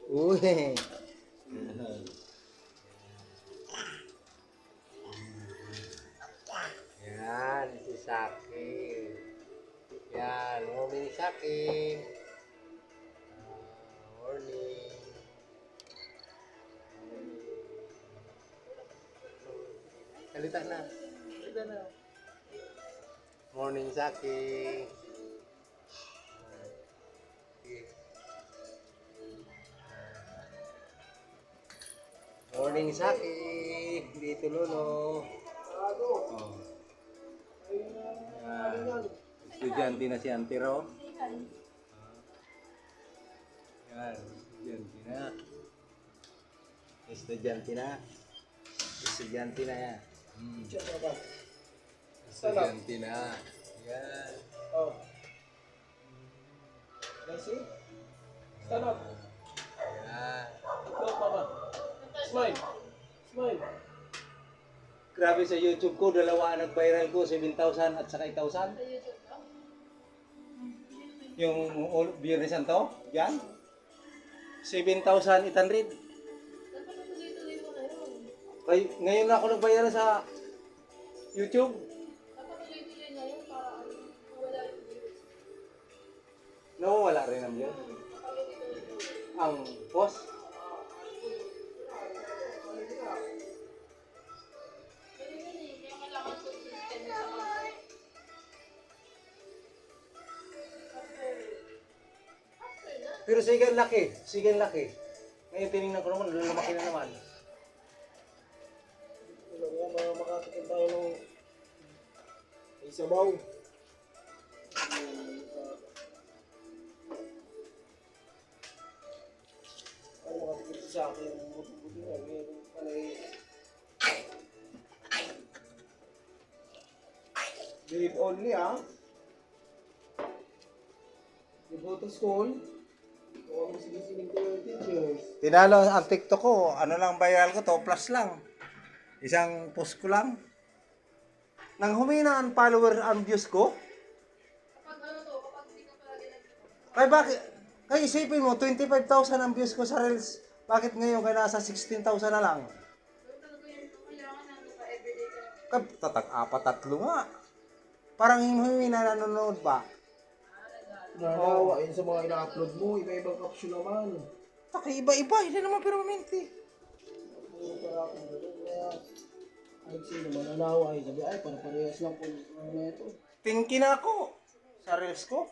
Uy. Yan, si Saki. Yan, morning Saki. Morning. Salita na. Salita na. Morning Saki. Morning Saki. Dito Lolo. Oh. Estudyante na si Auntie Ro. Yan, estudyante na. Estudyante na. Estudyante na yan. Estudyante na. Yan. Oh. Nancy? Stand up. Yan. Look, mama. Smile. Smile. Grabe sa YouTube ko, dalawa ang nag-viral ko, 7,000 at saka 8,000. Yung Biyernes Santo, yan. 7,800. Ay, ngayon na ako nagbayaran sa YouTube. Nawawala rin ang yun. Ang post. Pero sige laki, sige laki. Ngayon tinignan ko naman, lumaki na naman. Makakita tayo ng isabaw. Ano makakita sa akin yung buti-buti nga. Mayroon pala believe only The photo school. Huwag mo sinisinig ko yung teachers. Tinalo ang TikTok ko, ano lang viral ko to, plus lang. Isang post ko lang. Nang humina ang follower ang views ko. Kapag hindi ka palagi Kaya bakit? Kaya isipin mo, 25,000 ang views ko sa Reels. Bakit ngayon kaya nasa 16,000 na lang? kailangan na everyday ka. Apat, tatlo nga. Parang humina nanonood ba? Nanawa, yun sa mga ina-upload mo, iba-ibang caption naman. Taki iba-iba, hindi naman permanente. Ay, sino man nanawa, sabi, ay, para parehas lang po ano ito. Tingin na ako sa Reels ko.